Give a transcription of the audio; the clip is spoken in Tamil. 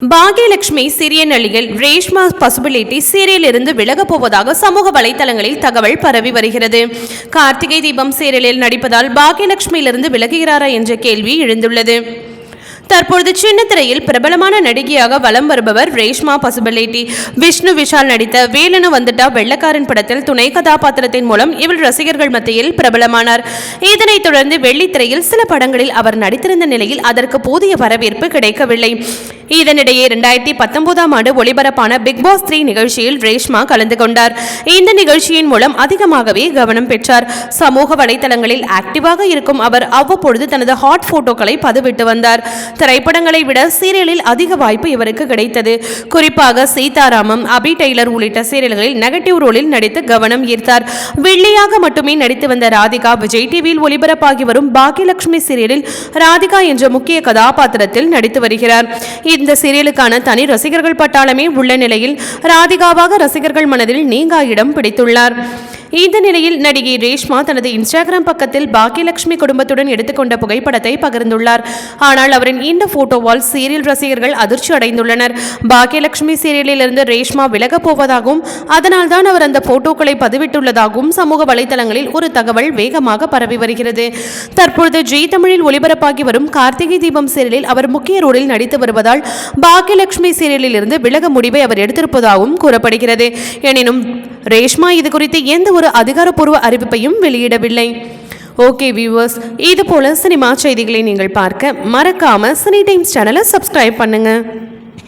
பாக்யலட்சுமி சீரியல் நடிகை ரேஷ்மா பசுபிலிட்டி சீரியலில் இருந்து விலகப் போவதாக சமூக வலைதளங்களில் தகவல் பரவி வருகிறது. கார்த்திகை தீபம் சீரியலில் நடிப்பதால் பாக்யலட்சுமியிலிருந்து விலகுகிறாரா என்ற கேள்வி எழுந்துள்ளது. தற்பொழுது சின்ன திரையில் பிரபலமான நடிகையாக வலம் வருபவர் ரேஷ்மா பசுபிலிட்டி. விஷ்ணு விஷால் நடித்த வேலனு வந்துட்டா வெள்ளக்காரன் படத்தில் துணை கதாபாத்திரத்தின் மூலம் இவள் ரசிகர்கள் மத்தியில் பிரபலமானார். இதனைத் தொடர்ந்து வெள்ளித்திரையில் சில படங்களில் அவர் நடித்திருந்த நிலையில் அதற்கு போதிய வரவேற்பு கிடைக்கவில்லை. இதனிடையே 2019ஆம் ஆண்டு ஒளிபரப்பான பிக் பாஸ் 3 நிகழ்ச்சியில் ரேஷ்மா கலந்து கொண்டார். இந்த நிகழ்ச்சியின் மூலம் அதிகமாகவே கவனம் பெற்றார். சமூக வலைதளங்களில் ஆக்டிவாக இருக்கும் அவர் அவ்வப்பொழுது தனது ஹாட் போட்டோக்களை பதிவிட்டு வந்தார். திரைப்படங்களை விட சீரியலில் அதிக வாய்ப்பு இவருக்கு கிடைத்தது. குறிப்பாக சீதாராமம், அபி டெய்லர் உள்ளிட்ட சீரியல்களில் நெகட்டிவ் ரோலில் நடித்து கவனம் ஈர்த்தார். வெள்ளியாக மட்டுமே நடித்து வந்த ராதிகா விஜய் டிவியில் ஒளிபரப்பாகி வரும் பாக்யலட்சுமி சீரியலில் ராதிகா என்ற முக்கிய கதாபாத்திரத்தில் நடித்து வருகிறார். இந்த சீரியலுக்கான தனி ரசிகர்கள் பட்டாளமே உள்ள நிலையில் ராதிகாவாக ரசிகர்கள் மனதில் நீங்கா இடம் பிடித்துள்ளார். இந்த நிலையில் நடிகை ரேஷ்மா தனது இன்ஸ்டாகிராம் பக்கத்தில் பாக்யலட்சுமி குடும்பத்துடன் எடுத்துக்கொண்ட புகைப்படத்தை பகிர்ந்துள்ளார். ஆனால் அவரின் இந்த போட்டோவால் சீரியல் ரசிகர்கள் அதிர்ச்சி அடைந்துள்ளனர். பாக்யலட்சுமி சீரியலில் இருந்து ரேஷ்மா விலகப் போவதாகவும் அதனால் தான் அவர் அந்த போட்டோக்களை பதிவிட்டுள்ளதாகவும் சமூக வலைதளங்களில் ஒரு தகவல் வேகமாக பரவி வருகிறது. தற்பொழுது ஜி தமிழில் ஒளிபரப்பாகி வரும் கார்த்திகை தீபம் சீரியலில் அவர் முக்கிய ரோலில் நடித்து வருவதால் பாக்யலட்சுமி சீரியலில் இருந்து விலக முடிவை அவர் எடுத்திருப்பதாகவும் கூறப்படுகிறது. எனினும் ரேஷ்மா இது குறித்து எந்த ஒரு அதிகாரப்பூர்வ அறிவிப்பையும் வெளியிடவில்லை. ஓகே வியூவர்ஸ், இது போல சினிமா செய்திகளை நீங்கள் பார்க்க மறக்காம சினி டைம்ஸ் சேனலை சப்ஸ்கிரைப் பண்ணுங்க.